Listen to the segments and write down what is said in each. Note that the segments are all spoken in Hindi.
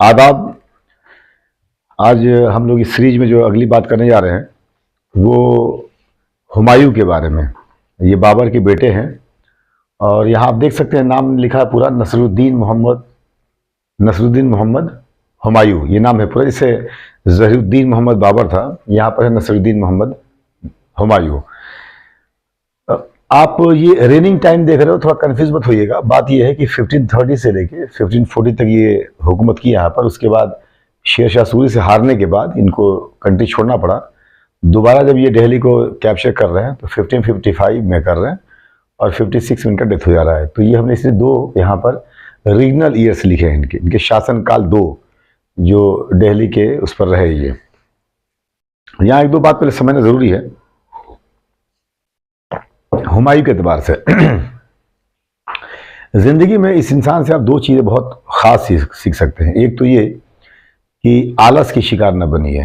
आदाब। आज हम लोग इस सीरीज में जो अगली बात करने जा रहे हैं वो हुमायूं के बारे में। ये बाबर के बेटे हैं और यहाँ आप देख सकते हैं नाम लिखा है पूरा नसरुद्दीन मोहम्मद हुमायूं, ये नाम है पूरा। इससे जहीरुद्दीन मोहम्मद बाबर था, यहाँ पर है नसरुद्दीन मोहम्मद हुमायूं। आप ये रेनिंग टाइम देख रहे हो, थोड़ा कंफ्यूज मत होइएगा। बात ये है कि 1530 से लेके 1540 तक ये हुकूमत की यहाँ पर। उसके बाद शेर शाह सूरी से हारने के बाद इनको कंट्री छोड़ना पड़ा। दोबारा जब ये दिल्ली को कैप्चर कर रहे हैं तो 1555 में कर रहे हैं और 56 में इनका डेथ हो जा रहा है। तो ये हमने इसलिए दो यहाँ पर रीजनल ईयर्स लिखे हैं, इनके शासनकाल दो जो दिल्ली के उस पर रहे। ये यहाँ एक दो बात पहले समझना जरूरी है हुमायूं के एतबार से। जिंदगी में इस इंसान से आप दो चीज़ें बहुत ख़ास सीख सकते हैं। एक तो ये कि आलस की शिकार न बनिए,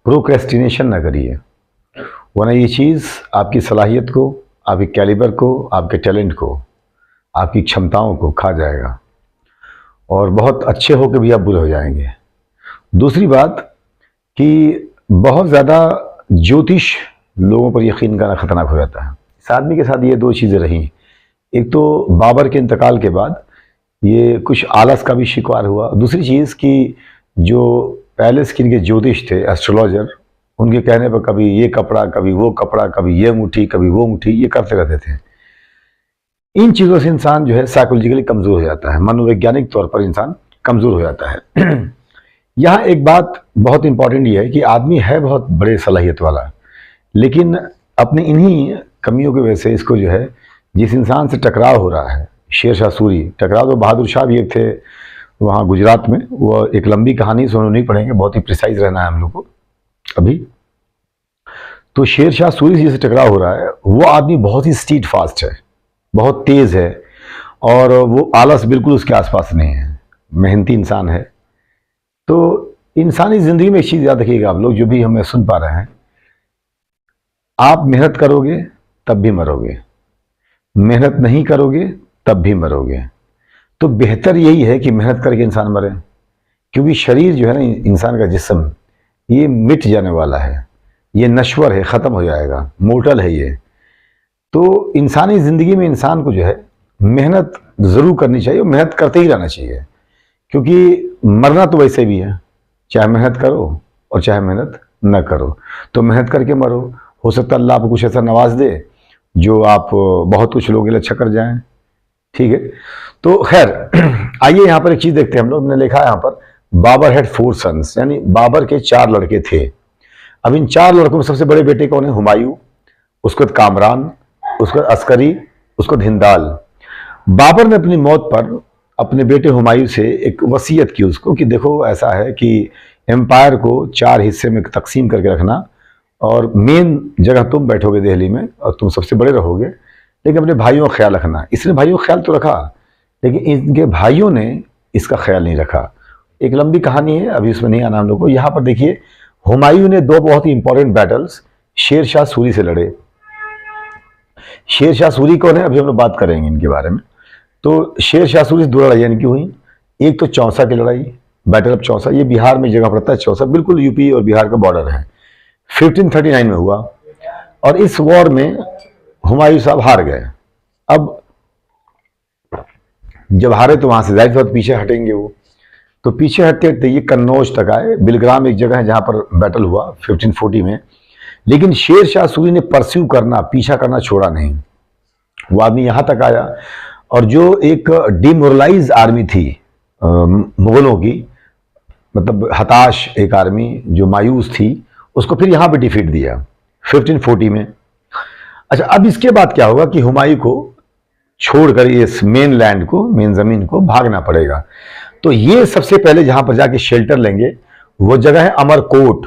प्रोक्रेस्टिनेशन न करिए, वरना ये चीज़ आपकी सलाहियत को, आपके कैलिबर को, आपके टैलेंट को, आपकी क्षमताओं को खा जाएगा और बहुत अच्छे होकर भी आप बुरे हो जाएंगे। दूसरी बात कि बहुत ज़्यादा ज्योतिष लोगों पर यकीन करना खतरनाक हो जाता है। इस आदमी के साथ ये दो चीज़ें रही। एक तो बाबर के इंतकाल के बाद ये कुछ आलस का भी शिकार हुआ। दूसरी चीज़ कि जो पैलेस के इनके ज्योतिष थे, एस्ट्रोलॉजर, उनके कहने पर कभी ये कपड़ा, कभी वो कपड़ा, कभी ये मुट्ठी, कभी वो मुट्ठी, ये करते रहते थे। इन चीज़ों से इंसान जो है साइकोलॉजिकली कमज़ोर हो जाता है, मनोवैज्ञानिक तौर पर इंसान कमज़ोर हो जाता है। यहाँ एक बात बहुत इंपॉर्टेंट ये है कि आदमी है बहुत बड़े सलाहियत वाला, लेकिन अपनी इन्हीं कमियों की वजह से इसको जो है, जिस इंसान से टकराव हो रहा है, शेर शाह सूरी, टकराव तो बहादुर शाह भी एक थे वहाँ गुजरात में, वो एक लंबी कहानी सुनो नहीं पड़ेंगे, बहुत ही प्रिसाइज रहना है हम लोग को अभी। तो शेर शाह सूरी जी से टकराव हो रहा है। वो आदमी बहुत ही स्टीड फास्ट है, बहुत तेज है और वो आलस बिल्कुल उसके आसपास नहीं है, मेहनती इंसान है। तो इंसानी ज़िंदगी में एक चीज़ याद रखिएगा आप लोग, जो भी हमें सुन पा रहे हैं, आप मेहनत करोगे तब भी मरोगे, मेहनत नहीं करोगे तब भी मरोगे। तो बेहतर यही है कि मेहनत करके इंसान मरे, क्योंकि शरीर जो है ना, इंसान का जिस्म, ये मिट जाने वाला है, ये नश्वर है, ख़त्म हो जाएगा, मोर्टल है ये। तो इंसानी ज़िंदगी में इंसान को जो है मेहनत ज़रूर करनी चाहिए और मेहनत करते ही रहना चाहिए, क्योंकि मरना तो वैसे भी है, चाहे मेहनत करो और चाहे मेहनत न करो। तो मेहनत करके मरो, हो सकता है अल्लाह आपको कुछ ऐसा नवाज दे जो आप बहुत कुछ लोगों के लिए अच्छा कर जाएं। ठीक है, तो खैर आइए यहाँ पर एक चीज़ देखते हैं हम लोग। ने लिखा है यहाँ पर बाबर हैड 4 सन्स, यानी बाबर के 4 लड़के थे। अब इन 4 लड़कों में सबसे बड़े बेटे कौन है? हुमायूं, उसके बाद कामरान, उसके बाद अस्करी, उसके बाद हिंदाल। बाबर ने अपनी मौत पर अपने बेटे हुमायूं से एक वसीयत की उसको कि देखो ऐसा है कि एम्पायर को 4 हिस्से में तकसीम करके रखना और मेन जगह तुम बैठोगे दिल्ली में और तुम सबसे बड़े रहोगे, लेकिन अपने भाइयों का ख्याल रखना। इसने भाइयों का ख्याल तो रखा, लेकिन इनके भाइयों ने इसका ख्याल नहीं रखा। एक लंबी कहानी है, अभी उसमें नहीं आना हम लोग को। यहाँ पर देखिए, हुमायूं ने 2 बहुत ही इंपॉर्टेंट बैटल्स शेर शाह सूरी से लड़े। शेर शाह सूरी कौन है, अभी हम लोग बात करेंगे इनके बारे में। तो शेर शाह सूरी से 2 लड़ाइयाँ इनकी हुई। एक तो चौसा की लड़ाई, बैटल ऑफ चौसा, ये बिहार में जगह पड़ता है। चौसा बिल्कुल यूपी और बिहार का बॉर्डर है, 1539 में हुआ और इस वॉर में हुमायूं साहब हार गए। अब जब हारे तो वहां से जाहिर बात पीछे हटेंगे वो, तो पीछे हटते हटते ये कन्नौज तक आए। बिलग्राम एक जगह है जहां पर बैटल हुआ 1540 में। लेकिन शेर शाह सूरी ने परस्यू करना, पीछा करना छोड़ा नहीं। वो आदमी यहां तक आया और जो एक डिमोरलाइज आर्मी थी मुगलों की, मतलब हताश एक आर्मी जो मायूस थी, उसको फिर यहां पे डिफीट दिया 1540 में। अच्छा, अब इसके बाद क्या होगा कि हुमायूं को छोड़कर इस मेन लैंड को, मेन जमीन को भागना पड़ेगा। तो ये सबसे पहले जहां पर जाके शेल्टर लेंगे वो जगह है अमरकोट।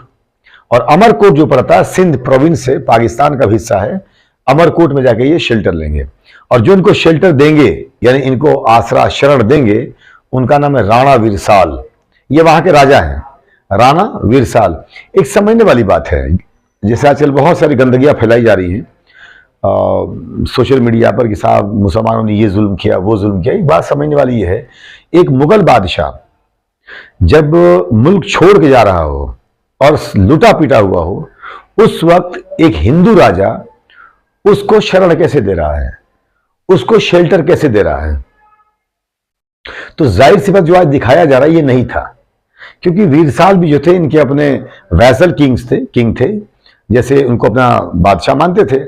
और अमरकोट जो पड़ता है सिंध प्रोविंस से, पाकिस्तान का हिस्सा है। अमरकोट में जाके ये शेल्टर लेंगे और जो इनको शेल्टर देंगे, यानी इनको आसरा शरण देंगे, उनका नाम है राणा वीरसाल। ये वहां के राजा हैं, राणा वीरसाल। एक समझने वाली बात है, जैसे आजकल बहुत सारी गंदगियां फैलाई जा रही हैं सोशल मीडिया पर कि साहब मुसलमानों ने ये जुल्म किया, वो जुल्म किया। एक बात समझने वाली ये है, एक मुगल बादशाह जब मुल्क छोड़ के जा रहा हो और लुटा पिटा हुआ हो, उस वक्त एक हिंदू राजा उसको शरण कैसे दे रहा है, उसको शेल्टर कैसे दे रहा है। तो जाहिर सी बात जो आज दिखाया जा रहा है ये नहीं था, क्योंकि वीरसाल भी जो थे इनके अपने वैसल किंग थे, जैसे उनको अपना बादशाह मानते थे।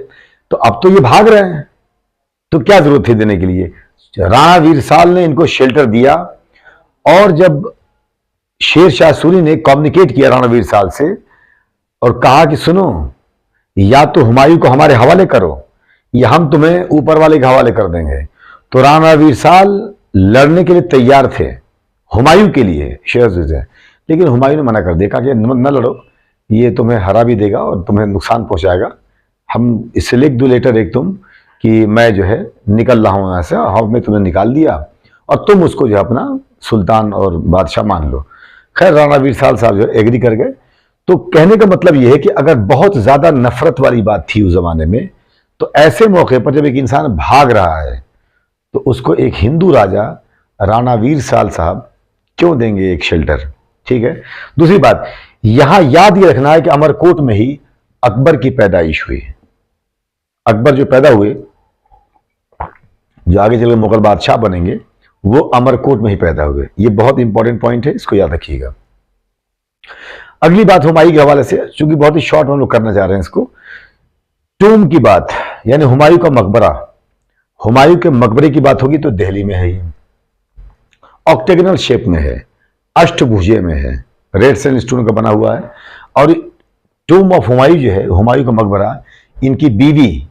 तो अब तो ये भाग रहे हैं, तो क्या जरूरत थी देने के लिए। राणा वीरसाल ने इनको शेल्टर दिया, और जब शेर शाह सूरी ने कम्युनिकेट किया राणा वीरसाल से और कहा कि सुनो, या तो हुमायूं को हमारे हवाले करो या हम तुम्हें ऊपर वाले के हवाले कर देंगे, तो राणा वीरसाल लड़ने के लिए तैयार थे हुमायूं के लिए शेर से, लेकिन हुमायूं ने मना कर दिया, कहा कि न लड़ो, ये तुम्हें हरा भी देगा और तुम्हें नुकसान पहुंचाएगा। हम इससे लिख दो लेटर एक तुम कि मैं जो है निकल रहा हूं यहां से, हमने तुम्हें निकाल दिया और तुम उसको जो है अपना सुल्तान और बादशाह मान लो। खैर राणा वीरसाल साहब जो एग्री कर गए। तो कहने का मतलब यह है कि अगर बहुत ज्यादा नफरत वाली बात थी उस जमाने में, तो ऐसे मौके पर जब एक इंसान भाग रहा है तो उसको एक हिंदू राजा राणा वीरसाल साहब क्यों देंगे एक शेल्टर। ठीक है। दूसरी बात, यहां याद ये रखना है कि अमरकोट में ही अकबर की पैदाइश हुई। अकबर जो पैदा हुए, जो आगे चलकर मुगल बादशाह बनेंगे, वो अमरकोट में ही पैदा हुए। ये बहुत इंपॉर्टेंट पॉइंट है, इसको याद रखिएगा। अगली बात हुमायूं के हवाले से, चूंकि बहुत ही शॉर्ट हम लोग करना चाह रहे हैं इसको, टूम की बात, यानी हुमायूं का मकबरा। हुमायूं के मकबरे की बात होगी तो दिल्ली में है, ये ऑक्टेगनल शेप में है, अष्टभुजे में है, रेड सैंडस्टोन का बना हुआ है। और टूम ऑफ हुमायूं जो है, हुमायूं का मकबरा, इनकी बीवी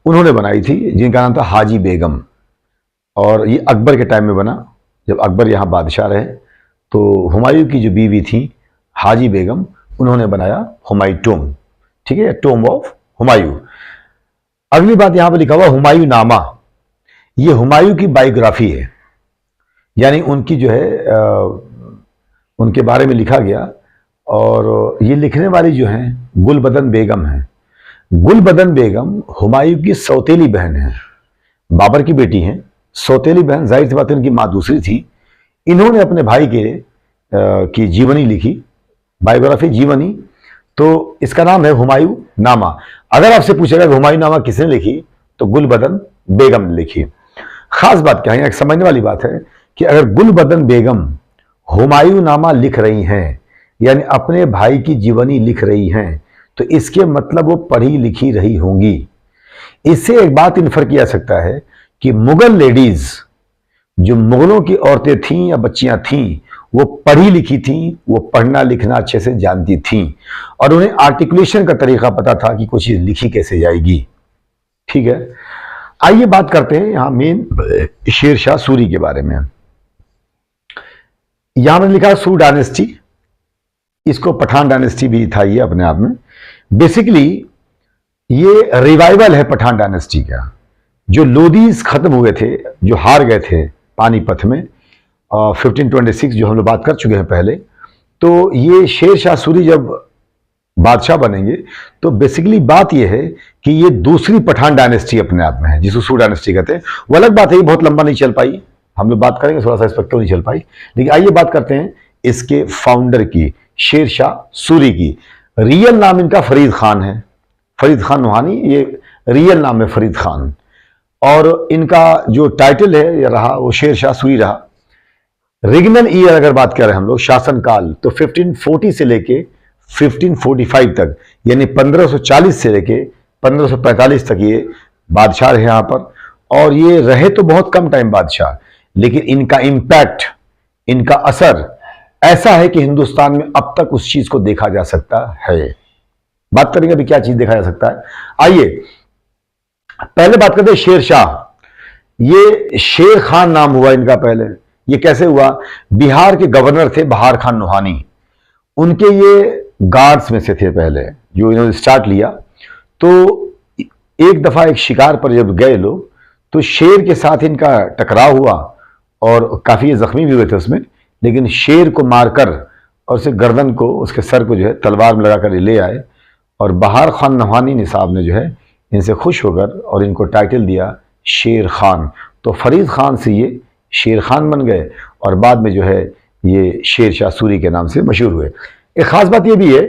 उन्होंने बनाई थी, जिनका नाम था हाजी बेगम। और ये अकबर के टाइम में बना, जब अकबर यहाँ बादशाह रहे, तो हुमायूं की जो बीवी थी हाजी बेगम, उन्होंने बनाया हुमायूं टूम। ठीक है, टूम ऑफ हुमायूं। अगली बात यहां पर लिखा हुआ हुमायूं नामा, ये हुमायूं की बायोग्राफी है, यानी उनकी जो है उनके बारे में लिखा गया। और ये लिखने वाली जो है गुलबदन बेगम है। गुलबदन बेगम हुमायूं की सौतेली बहन है, बाबर की बेटी हैं, सौतेली बहन। जाहिर सी बात है इनकी मां दूसरी थी। इन्होंने अपने भाई की जीवनी लिखी, बायोग्राफी जीवनी, तो इसका नाम है हुमायूं नामा। अगर आपसे पूछेगा कि हुमायूं नामा किसने लिखी, तो गुलबदन बेगम ने लिखी। खास बात क्या है, एक समझने वाली बात है कि अगर गुलबदन बेगम हुमायूं नामा लिख रही हैं, यानी अपने भाई की जीवनी लिख रही हैं, तो इसके मतलब वो पढ़ी लिखी रही होंगी। इससे एक बात इन्फर किया जा सकता है कि मुगल लेडीज, जो मुगलों की औरतें थीं या बच्चियां थीं, वो पढ़ी लिखी थीं, वो पढ़ना लिखना अच्छे से जानती थीं, और उन्हें आर्टिकुलेशन का तरीका पता था कि कोई चीज लिखी कैसे जाएगी। ठीक है, आइए बात करते हैं यहां मेन शेर शाह सूरी के बारे में। यहां मैंने लिखा सूर डायनेस्टी, इसको पठान डायनेस्टी भी था ये अपने आप में। बेसिकली ये रिवाइवल है पठान डायनेस्टी का। जो लोदीज खत्म हुए थे, जो हार गए थे पानीपत में 1526, जो हम लोग बात कर चुके हैं पहले, तो ये शेर शाह सूरी जब बादशाह बनेंगे, तो बेसिकली बात यह है कि ये दूसरी पठान डायनेस्टी अपने आप में है, जिसको सूर डायनेस्टी कहते हैं। वो अलग बात है, ये बहुत लंबा नहीं चल पाई, हम लोग बात करेंगे थोड़ा सा इस पर क्यों नहीं चल पाई। लेकिन आइए बात करते हैं इसके फाउंडर की, शेर शाह सूरी की। रियल नाम इनका फरीद खान है, फरीद खान नुहानी, ये रियल नाम है फरीद खान। और इनका जो टाइटल है ये रहा, वो शेर शाह सूरी रहा। रिगनल ईयर अगर बात करें हम लोग, शासनकाल, तो 1540 से लेके 1545 तक, यानी 1540 से लेके 1545 तक ये बादशाह रहे यहाँ पर। और ये रहे तो बहुत कम टाइम बादशाह, लेकिन इनका इंपैक्ट, इनका असर ऐसा है कि हिंदुस्तान में अब तक उस चीज को देखा जा सकता है। बात करेंगे अभी क्या चीज देखा जा सकता है। आइए पहले बात करते हैं शेर शाह। ये शेर खान नाम हुआ इनका पहले। ये कैसे हुआ? बिहार के गवर्नर थे बहार खान नुहानी, उनके ये गार्ड्स में से थे पहले, जो इन्होंने स्टार्ट लिया। तो एक दफा एक शिकार पर जब गए लोग, तो शेर के साथ इनका टकराव हुआ और काफी जख्मी भी हुए थे उसमें। लेकिन शेर को मारकर और उसके गर्दन को, उसके सर को जो है तलवार में लगाकर ले आए। और बहार खान नुहानी साहब ने जो है इनसे खुश होकर और इनको टाइटल दिया शेर खान। तो फरीद खान से ये शेर खान बन गए। और बाद में जो है ये शेर शाह सूरी के नाम से मशहूर हुए। एक ख़ास बात ये भी है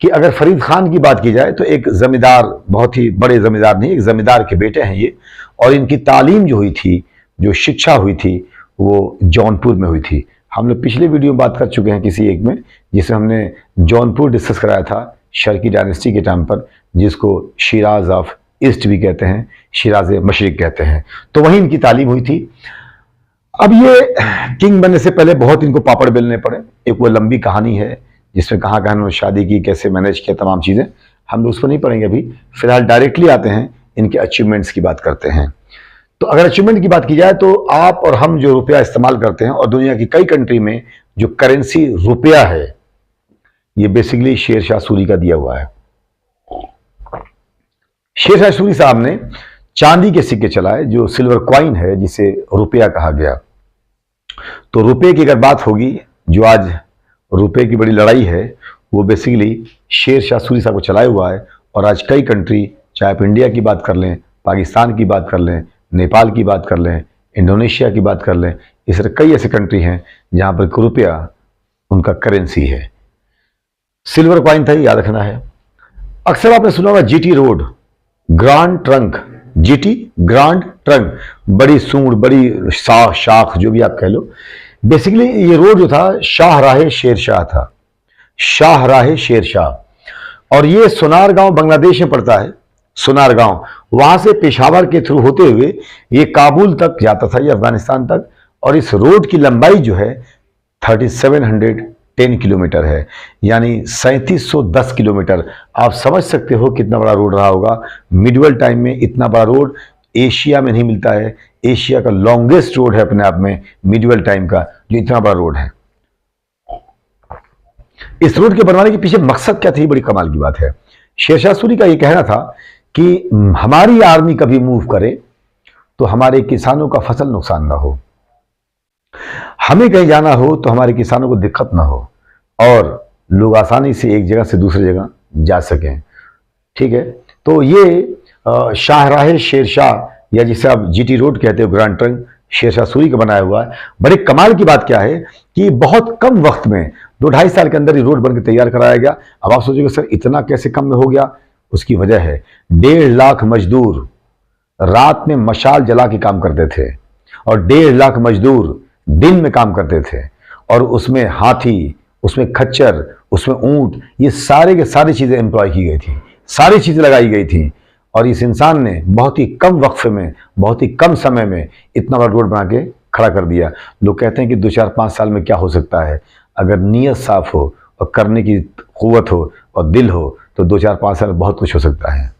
कि अगर फरीद खान की बात की जाए तो एक ज़मींदार, बहुत ही बड़े ज़मींदार नहीं, एक ज़मींदार के बेटे हैं ये, और इनकी तालीम जो हुई थी, जो शिक्षा हुई थी, वो जौनपुर में हुई थी। हम लोग पिछले वीडियो में बात कर चुके हैं किसी एक में, जिसमें हमने जौनपुर डिस्कस कराया था शर्की डायनेस्टी के टाइम पर, जिसको शिराज ऑफ ईस्ट भी कहते हैं, शिराज मशरिक कहते हैं। तो वहीं इनकी तालीम हुई थी। अब ये किंग बनने से पहले बहुत इनको पापड़ बेलने पड़े। एक वो लंबी कहानी है जिसमें कहाँ कहाँ उन्होंने शादी की, कैसे मैनेज किया, तमाम चीज़ें हम लोग उस पर नहीं पढ़ेंगे अभी। फिलहाल डायरेक्टली आते हैं, इनके अचीवमेंट्स की बात करते हैं। तो अगर अचीवमेंट की बात की जाए तो आप और हम जो रुपया इस्तेमाल करते हैं, और दुनिया की कई कंट्री में जो करेंसी रुपया है, ये बेसिकली शेर शाह सूरी का दिया हुआ है। शेर शाह सूरी साहब ने चांदी के सिक्के चलाए, जो सिल्वर क्वाइन है जिसे रुपया कहा गया। तो रुपये की अगर बात होगी, जो आज रुपये की बड़ी लड़ाई है, वो बेसिकली शेर शाह सूरी साहब को चलाया हुआ है। और आज कई कंट्री, चाहे आप इंडिया की बात कर लें, पाकिस्तान की बात कर लें, नेपाल की बात कर लें, इंडोनेशिया की बात कर लें, इस तरह कई ऐसे कंट्री हैं जहाँ पर रुपया उनका करेंसी है। सिल्वर कॉइन था, याद रखना है। अक्सर आपने सुना होगा GT road, grand trunk, GT grand trunk, बड़ी सूंड, बड़ी शाख, जो भी आप कह लो। बेसिकली ये रोड जो था शाहराहे शेरशाह था, शाहराहे शेरशाह। और ये सोनारगांव बांग्लादेश में पड़ता है, सोनारगांव। वहां से पेशावर के थ्रू होते हुए ये काबुल तक जाता था, ये अफगानिस्तान तक। और इस रोड की लंबाई जो है 3710 किलोमीटर है, यानी 3710 किलोमीटर। आप समझ सकते हो कितना बड़ा रोड रहा होगा। मिडवल टाइम में इतना बड़ा रोड एशिया में नहीं मिलता है। एशिया का लॉन्गेस्ट रोड है अपने आप में, मिडवल टाइम का, जो इतना बड़ा रोड है। इस रोड के बनवाने के पीछे मकसद क्या थी, बड़ी कमाल की बात है। शेर शाह सूरी का यह कहना था कि हमारी आर्मी कभी मूव करे तो हमारे किसानों का फसल नुकसान ना हो, हमें कहीं जाना हो तो हमारे किसानों को दिक्कत ना हो, और लोग आसानी से एक जगह से दूसरी जगह जा सकें। ठीक है, तो ये शाहराहे शेरशाह, या जिसे आप जीटी रोड कहते हो, ग्रांड ट्रंक, शेर शाह सूरी का बनाया हुआ है। बड़े कमाल की बात क्या है कि बहुत कम वक्त में, 2-2.5 साल के अंदर ये रोड बनकर तैयार कराया गया। अब आप सोचोगे सर इतना कैसे कम में हो गया? उसकी वजह है 1.5 लाख मजदूर रात में मशाल जला के काम करते थे, और 1.5 लाख मजदूर दिन में काम करते थे। और उसमें हाथी, उसमें खच्चर, उसमें ऊंट, ये सारे के सारी चीजें एम्प्लॉय की गई थी, सारी चीजें लगाई गई थी। और इस इंसान ने बहुत ही कम वक्फे में, बहुत ही कम समय में इतना बड़ा रोड बना के खड़ा कर दिया। लोग कहते हैं कि 2-4-5 साल में क्या हो सकता है, अगर नीयत साफ हो और करने की कुव्वत हो और दिल हो तो 2-4-5 साल बहुत कुछ हो सकता है।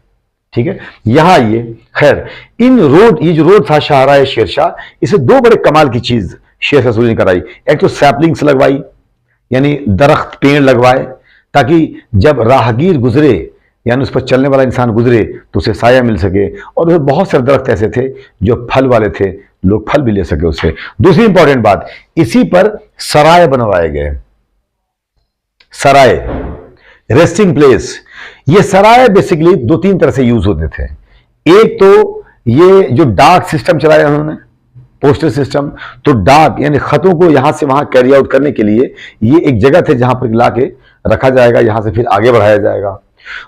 ठीक है, यहाँ ये खैर ये जो रोड था शाहराहे शेरशाह, इसे 2 बड़े कमाल की चीज शेर शाह सूरी ने कराई। एक तो सैपलिंग्स लगवाई, यानी दरख्त, पेड़ लगवाए, ताकि जब राहगीर गुजरे, यानी उस पर चलने वाला इंसान गुजरे, तो उसे साया मिल सके। और बहुत सारे दरख्त ऐसे थे जो फल वाले थे, लोग फल भी ले सके उससे। दूसरी इंपॉर्टेंट बात, इसी पर सराय बनवाए गए, सराय, रेस्टिंग प्लेस। ये सराय बेसिकली 2-3 तरह से यूज होते थे। एक तो ये जो डाक सिस्टम चलाया उन्होंने, पोस्टल सिस्टम, तो डाक यानी खतों को यहां से वहां कैरी आउट करने के लिए ये एक जगह थे जहां पर ला के रखा जाएगा, यहां से फिर आगे बढ़ाया जाएगा।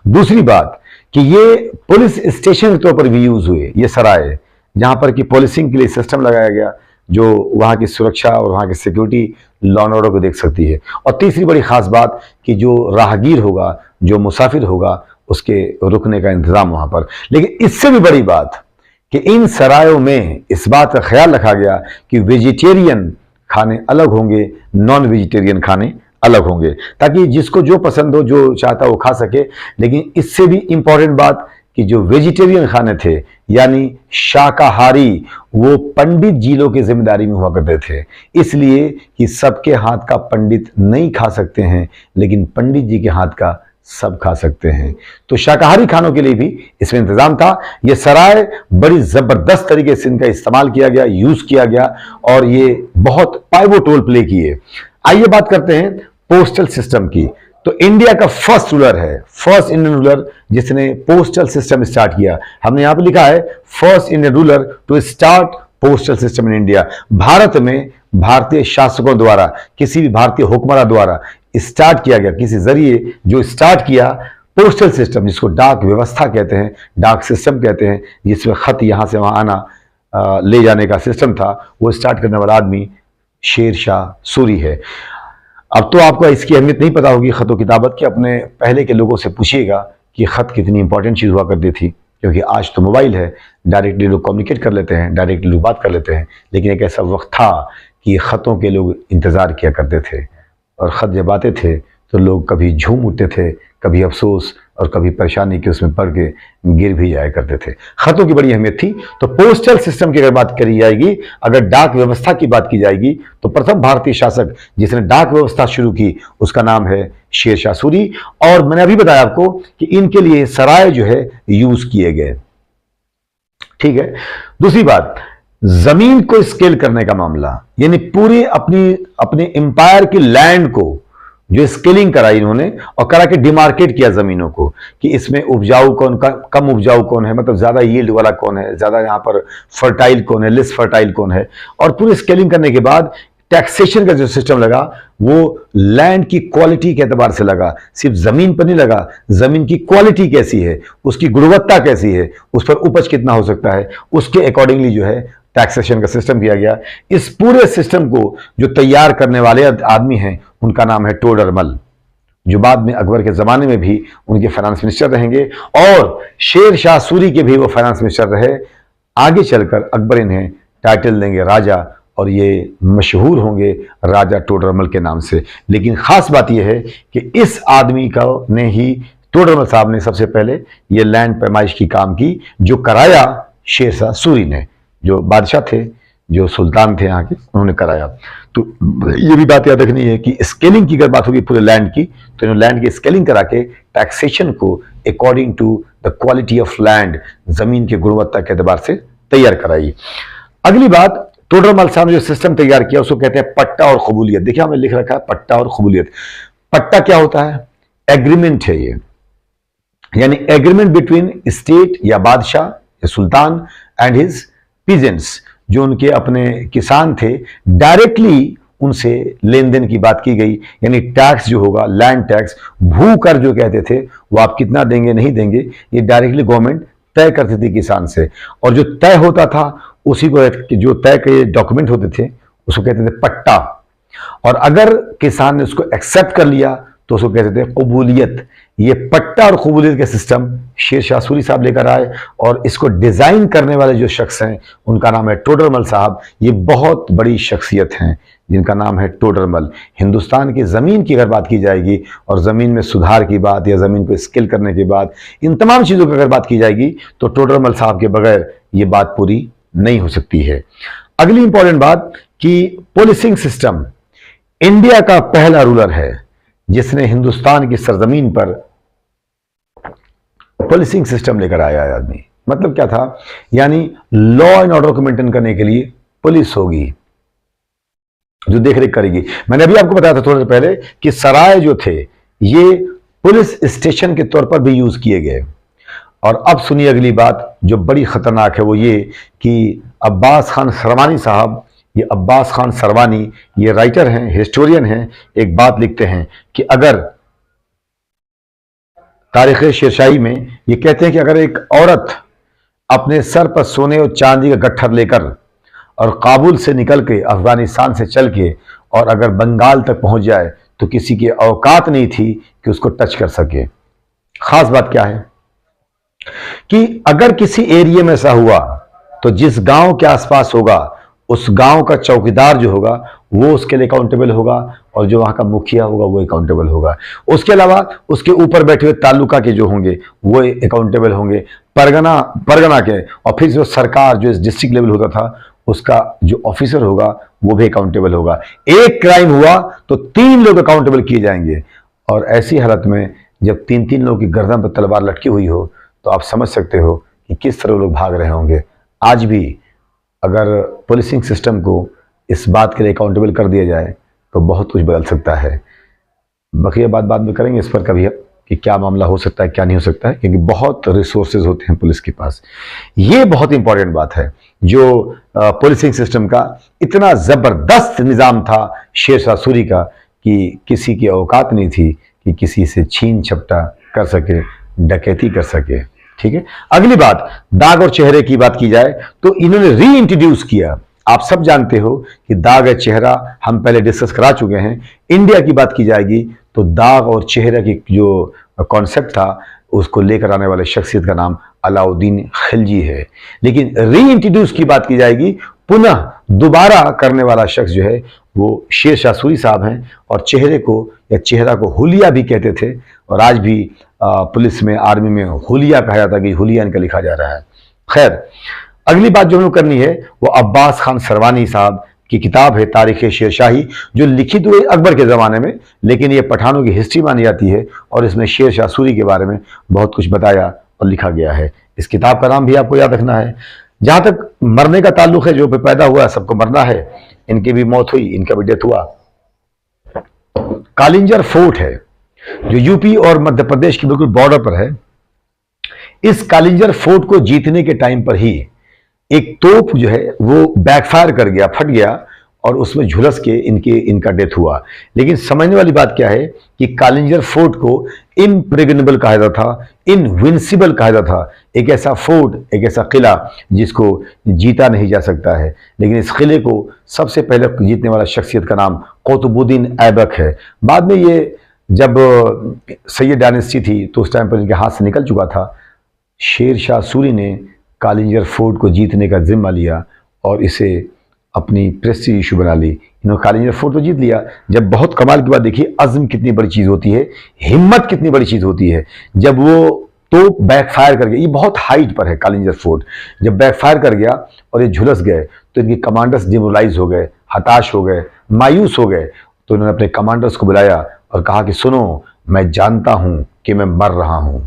दूसरी बात कि ये पुलिस स्टेशन के तौर पर भी यूज हुए, ये सराय, जहां पर कि पुलिसिंग के लिए सिस्टम लगाया गया, जो वहां की सुरक्षा और वहां की सिक्योरिटी, लॉ एंड ऑर्डर को देख सकती है। और तीसरी बड़ी खास बात कि जो राहगीर होगा, जो मुसाफिर होगा, उसके रुकने का इंतजाम वहां पर। लेकिन इससे भी बड़ी बात कि इन सरायों में इस बात का ख्याल रखा गया कि वेजिटेरियन खाने अलग होंगे, नॉन वेजिटेरियन खाने अलग होंगे, ताकि जिसको जो पसंद हो, जो चाहता वो खा सके। लेकिन इससे भी इंपॉर्टेंट बात कि जो वेजिटेरियन खाने थे, यानी शाकाहारी, वो पंडित जी लोग की जिम्मेदारी में हुआ करते थे। इसलिए कि सबके हाथ का पंडित नहीं खा सकते हैं, लेकिन पंडित जी के हाथ का सब खा सकते हैं। तो शाकाहारी खानों के लिए भी इसमें इंतजाम था। यह सराय बड़ी जबरदस्त तरीके से इनका इस्तेमाल किया गया, यूज किया गया, और ये बहुत पाइवोटल प्ले किए। आइए बात करते हैं पोस्टल सिस्टम की। तो इंडिया का फर्स्ट रूलर है, फर्स्ट इंडियन रूलर जिसने पोस्टल सिस्टम स्टार्ट किया। हमने यहां पर लिखा है first Indian ruler to start postal system in India. Bharat में भारतीय शासकों द्वारा, किसी भी भारतीय हुक्मरान द्वारा स्टार्ट किया गया, किसी जरिए जो स्टार्ट किया पोस्टल सिस्टम, जिसको डाक व्यवस्था कहते हैं, डाक सिस्टम कहते हैं, जिसमें खत यहां से वहां आना ले जाने का सिस्टम था, वो स्टार्ट करने वाला आदमी शेर शाह सूरी है। अब तो आपको इसकी अहमियत नहीं पता होगी खत व किताबत की, अपने पहले के लोगों से पूछिएगा कि खत कितनी इंपॉर्टेंट चीज़ हुआ करती थी, क्योंकि आज तो मोबाइल है, डायरेक्टली लोग कम्युनिकेट कर लेते हैं, डायरेक्टली लोग बात कर लेते हैं। लेकिन एक ऐसा वक्त था कि खतों के लोग इंतज़ार किया करते थे, और ख़त जब आते थे तो लोग कभी झूम उठते थे, कभी अफसोस और कभी परेशानी के उसमें पड़ के गिर भी जाया करते थे। खतों की बड़ी अहमियत थी। तो पोस्टल सिस्टम की अगर बात करी जाएगी, अगर डाक व्यवस्था की बात की जाएगी, तो प्रथम भारतीय शासक जिसने डाक व्यवस्था शुरू की उसका नाम है शेर शाह सूरी। और मैंने अभी बताया आपको कि इनके लिए सराय जो है यूज किए गए। ठीक है। दूसरी बात, जमीन को स्केल करने का मामला, यानी पूरी अपने एम्पायर की लैंड को जो स्केलिंग कराई इन्होंने, और करा के डिमार्केट किया जमीनों को कि इसमें उपजाऊ कौन, कम उपजाऊ कौन है, मतलब ज्यादा यील्ड वाला कौन है, ज्यादा यहाँ पर फर्टाइल कौन है, लेस फर्टाइल कौन है। और पूरी स्केलिंग करने के बाद टैक्सेशन का जो सिस्टम लगा वो लैंड की क्वालिटी के एतबार से लगा, सिर्फ जमीन पर नहीं लगा, जमीन की क्वालिटी कैसी है, उसकी गुणवत्ता कैसी है, उस पर उपज कितना हो सकता है, उसके अकॉर्डिंगली जो है टैक्सेशन का सिस्टम किया गया। इस पूरे सिस्टम को जो तैयार करने वाले आदमी हैं उनका नाम है टोडरमल, जो बाद में अकबर के जमाने में भी उनके फाइनेंस मिनिस्टर रहेंगे, और शेर शाह सूरी के भी वो फाइनेंस मिनिस्टर रहे। आगे चलकर अकबर इन्हें टाइटल देंगे राजा, और ये मशहूर होंगे राजा टोडरमल के नाम से। लेकिन खास बात यह है कि इस आदमी का ने ही, टोडरमल साहब ने सबसे पहले ये लैंड पैमाइश की काम की, जो कराया शेर शाह सूरी ने, जो बादशाह थे, जो सुल्तान थे यहाँ के, उन्होंने कराया। तो ये भी बात याद रखनी है कि स्केलिंग की अगर बात होगी पूरे लैंड की, तो इन्होंने लैंड की स्केलिंग करा के टैक्सेशन को according to the quality of land, जमीन की गुणवत्ता के एतबार से तैयार कराई। अगली बात, टोडरमल साहब ने जो सिस्टम तैयार किया उसको कहते हैं पट्टा और कबूलियत। देखिए हमें लिख रखा है पट्टा और कबूलियत। पट्टा क्या होता है? एग्रीमेंट है ये, यानी एग्रीमेंट बिटवीन स्टेट या बादशाह या सुल्तान एंड हिज पीजेंट्स, जो उनके अपने किसान थे, डायरेक्टली उनसे लेन देन की बात की गई। यानी टैक्स जो होगा, लैंड टैक्स, भू कर जो कहते थे, वो आप कितना देंगे नहीं देंगे, ये डायरेक्टली गवर्नमेंट तय करती थी किसान से। और जो तय होता था उसी को, जो तय के डॉक्यूमेंट होते थे उसको कहते थे पट्टा। और अगर किसान ने उसको एक्सेप्ट कर लिया तो उसको कहते थे कबूलियत। ये पट्टा और कबूलियत के सिस्टम शेर शाह सूरी साहब लेकर आए, और इसको डिजाइन करने वाले जो शख्स हैं उनका नाम है टोडरमल साहब। ये बहुत बड़ी शख्सियत हैं जिनका नाम है टोडरमल। हिंदुस्तान की ज़मीन की अगर बात की जाएगी, और ज़मीन में सुधार की बात या ज़मीन को स्किल करने की बात, इन तमाम चीज़ों की अगर बात की जाएगी, तो टोडरमल साहब के बगैर ये बात पूरी नहीं हो सकती है। अगली इंपॉर्टेंट बात कि पॉलिसिंग सिस्टम, इंडिया का पहला रूलर है जिसने हिंदुस्तान की सरजमीन पर पॉलिसिंग सिस्टम लेकर आया है आदमी। मतलब क्या था? यानी लॉ एंड ऑर्डर को मेंटेन करने के लिए पुलिस होगी जो देखरेख करेगी। मैंने अभी आपको बताया था थोड़ी देर पहले कि सराय जो थे ये पुलिस स्टेशन के तौर पर भी यूज किए गए। और अब सुनिए अगली बात जो बड़ी खतरनाक है, वो ये कि अब्बास खान सरवानी साहब, ये अब्बास खान सरवानी, ये राइटर हैं, हिस्टोरियन हैं, एक बात लिखते हैं कि अगर तारीख़ शेरशाही में ये कहते हैं कि अगर एक औरत अपने सर पर सोने और चांदी का गट्ठर लेकर और काबुल से निकल के, अफगानिस्तान से चल के, और अगर बंगाल तक पहुंच जाए तो किसी की औकात नहीं थी कि उसको टच कर सके। खास बात क्या है कि अगर किसी एरिया में ऐसा हुआ तो जिस गांव के आसपास होगा उस गांव का चौकीदार जो होगा वो उसके लिए अकाउंटेबल होगा, और जो वहां का मुखिया होगा वो अकाउंटेबल होगा। उसके अलावा उसके ऊपर बैठे हुए तालुका के जो होंगे वो अकाउंटेबल होंगे, परगना के, और फिर जो सरकार जो डिस्ट्रिक्ट लेवल होता था उसका जो ऑफिसर होगा वो भी अकाउंटेबल होगा। एक क्राइम हुआ तो 3 लोग अकाउंटेबल किए जाएंगे। और ऐसी हालत में जब 3-3 लोगों की गर्दन पर तलवार लटकी हुई हो तो आप समझ सकते हो कि किस तरह लोग भाग रहे होंगे। आज भी अगर पुलिसिंग सिस्टम को इस बात के लिए अकाउंटेबल कर दिया जाए तो बहुत कुछ बदल सकता है। बकिया बात बाद में करेंगे इस पर कभी, कि क्या मामला हो सकता है क्या नहीं हो सकता है, क्योंकि बहुत रिसोर्सेज होते हैं पुलिस के पास। ये बहुत इंपॉर्टेंट बात है। जो पुलिसिंग सिस्टम का इतना ज़बरदस्त निज़ाम था शेरशाह सूरी का कि किसी की औकात नहीं थी कि किसी से छीन झपटा कर सके, डकैती कर सके। ठीक है, अगली बात, दाग और चेहरे की बात की जाए तो इन्होंने री इंट्रोड्यूस किया। आप सब जानते हो कि दाग और चेहरा हम पहले डिस्कस करा चुके हैं। इंडिया की बात की जाएगी तो दाग और चेहरा की जो कॉन्सेप्ट था उसको लेकर आने वाले शख्सियत का नाम अलाउद्दीन खिलजी है। लेकिन री इंट्रोड्यूस की बात की जाएगी, पुनः दोबारा करने वाला शख्स जो है वो शेरशाह सूरी साहब हैं। और चेहरे को या चेहरा को हुलिया भी कहते थे, और आज भी पुलिस में, आर्मी में हुलिया कहा जाता है कि हुलिया इनका लिखा जा रहा है। खैर, अगली बात जो हमें करनी है वो अब्बास खान सरवानी साहब की किताब है तारीख शेरशाही, जो लिखित हुई अकबर के ज़माने में, लेकिन ये पठानों की हिस्ट्री मानी जाती है और इसमें शेरशाह सूरी के बारे में बहुत कुछ बताया और लिखा गया है। इस किताब का नाम भी आपको याद रखना है। जहाँ तक मरने का ताल्लुक है, जो पे पैदा हुआ सबको मरना है, इनकी भी मौत हुई, इनका भी डेथ हुआ। कालिंजर फोर्ट है जो यूपी और मध्य प्रदेश की बिल्कुल बॉर्डर पर है। इस कालिंजर फोर्ट को जीतने के टाइम पर ही एक तोप जो है वो बैकफायर कर गया, फट गया, और उसमें झुलस के इनका डेथ हुआ। लेकिन समझने वाली बात क्या है कि कालिंजर फोर्ट को इम्प्रेग्नेबल कहा जाता था, इनविंसिबल कहा जाता था। एक ऐसा फोर्ट, एक ऐसा किला जिसको जीता नहीं जा सकता है। लेकिन इस किले को सबसे पहले जीतने वाला शख्सियत का नाम कुतुबुद्दीन ऐबक है। बाद में ये जब सैयद डायनेस्टी थी तो उस टाइम पर इनके हाथ से निकल चुका था। शेरशाह सूरी ने कालिंजर फोर्ट को जीतने का जिम्मा लिया और इसे अपनी प्रेस्टीज इशू बना ली। इन्होंने कालिंजर फोर्ट को जीत लिया। जब बहुत कमाल की बात देखिए, अज़्म कितनी बड़ी चीज़ होती है, हिम्मत कितनी बड़ी चीज़ होती है। जब वो तो बैकफायर कर गया, ये बहुत हाइट पर है कालिंजर फोर्ट, जब बैकफायर कर गया और ये झुलस गए तो इनके कमांडर्स डिमोरलाइज हो गए, हताश हो गए, मायूस हो गए। तो इन्होंने अपने कमांडर्स को बुलाया और कहा कि सुनो, मैं जानता हूं कि मैं मर रहा हूं।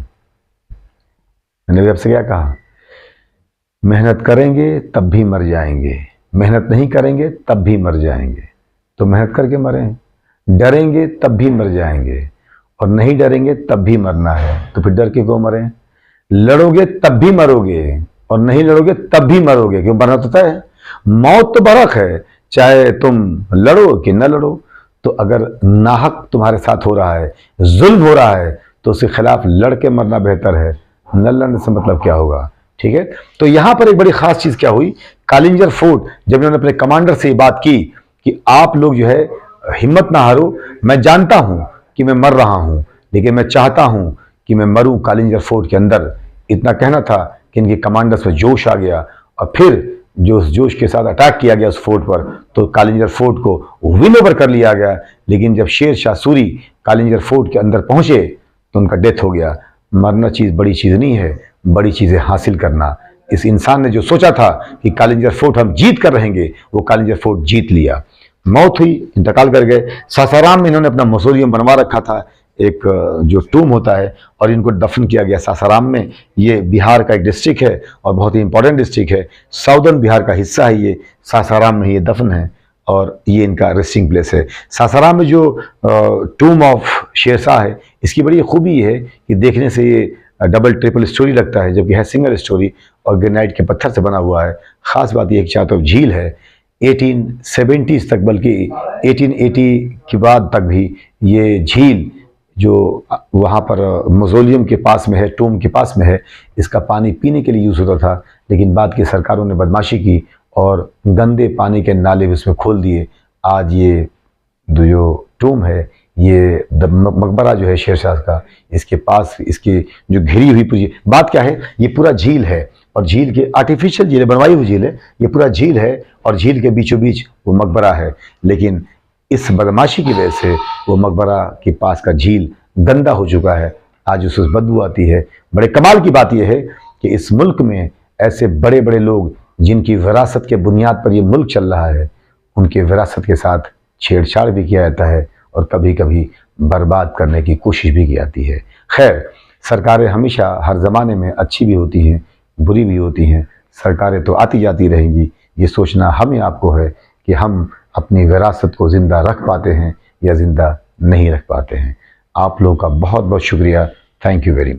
मैंने भी आपसे क्या कहा, मेहनत करेंगे तब भी मर जाएंगे, मेहनत नहीं करेंगे तब भी मर जाएंगे। तो मेहनत करके मरें, डरेंगे तब भी मर जाएंगे, और नहीं डरेंगे तब भी मरना है। तो फिर डर के क्यों मरें? लड़ोगे तब भी मरोगे और नहीं लड़ोगे तब भी मरोगे, क्यों? मरना तो तय है, मौत तो बरक है, चाहे तुम लड़ो कि न लड़ो। तो अगर नाहक तुम्हारे साथ हो रहा है, जुल्म हो रहा है, तो उसके खिलाफ लड़ के मरना बेहतर है, न लड़ने से मतलब क्या होगा। ठीक है, तो यहां पर एक बड़ी खास चीज क्या हुई, कालिंजर फोर्ट जब इन्होंने अपने कमांडर से ये बात की कि आप लोग जो है हिम्मत ना हारो, मैं जानता हूं कि मैं मर रहा हूं, लेकिन मैं चाहता हूं कि मैं मरूं कालिंजर फोर्ट के अंदर। इतना कहना था कि इनके कमांडर्स में जोश आ गया और फिर जो उस जोश के साथ अटैक किया गया उस फोर्ट पर, तो कालिंजर फोर्ट को विन ओवर कर लिया गया। लेकिन जब शेरशाह सूरी कालिंजर फोर्ट के अंदर पहुंचे तो उनका डेथ हो गया। मरना चीज़ बड़ी चीज़ नहीं है, बड़ी चीज़ें हासिल करना। इस इंसान ने जो सोचा था कि कालिंजर फोर्ट हम जीत कर रहेंगे, वो कालिंजर फोर्ट जीत लिया। मौत हुई, इंतकाल कर गए। सासाराम में इन्होंने अपना मौसोलियम बनवा रखा था, एक जो टूम होता है, और इनको दफन किया गया सासाराम में। ये बिहार का एक डिस्ट्रिक्ट है और बहुत ही इंपॉर्टेंट डिस्ट्रिक्ट है, साउदर्न बिहार का हिस्सा है ये। सासाराम में ये दफन है और ये इनका रेस्टिंग प्लेस है। सासाराम में जो टूम ऑफ शेरशाह है, इसकी बड़ी खूबी है कि देखने से ये डबल ट्रिपल स्टोरी लगता है, जबकि है सिंगल स्टोरी और ग्रेनाइट के पत्थर से बना हुआ है। ख़ास बात यह कि चारों तरफ झील है। 1870s तक, बल्कि 1880 के बाद तक भी ये झील जो वहाँ पर मौसोलियम के पास में है, टूम के पास में है, इसका पानी पीने के लिए यूज़ होता था। लेकिन बाद की सरकारों ने बदमाशी की और गंदे पानी के नाले भी उसमें खोल दिए। आज ये जो टूम है, ये मकबरा जो है शेरशाह का, इसके पास इसकी जो घिरी हुई पूरी बात क्या है, ये पूरा झील है और झील के आर्टिफिशियल झील है, बनवाई हुई झील है, ये पूरा झील है और झील के बीचों बीच वो मकबरा है। लेकिन इस बदमाशी की वजह से वो मकबरा के पास का झील गंदा हो चुका है, आज उससे बदबू आती है। बड़े कमाल की बात यह है कि इस मुल्क में ऐसे बड़े बड़े लोग जिनकी विरासत के बुनियाद पर ये मुल्क चल रहा है, उनके विरासत के साथ छेड़छाड़ भी किया जाता है और कभी कभी बर्बाद करने की कोशिश भी की जाती है। खैर, सरकारें हमेशा हर ज़माने में अच्छी भी होती हैं, बुरी भी होती हैं। सरकारें तो आती जाती रहेंगी। ये सोचना हमें आपको है कि हम अपनी विरासत को ज़िंदा रख पाते हैं या ज़िंदा नहीं रख पाते हैं। आप लोगों का बहुत बहुत शुक्रिया। Thank you very much.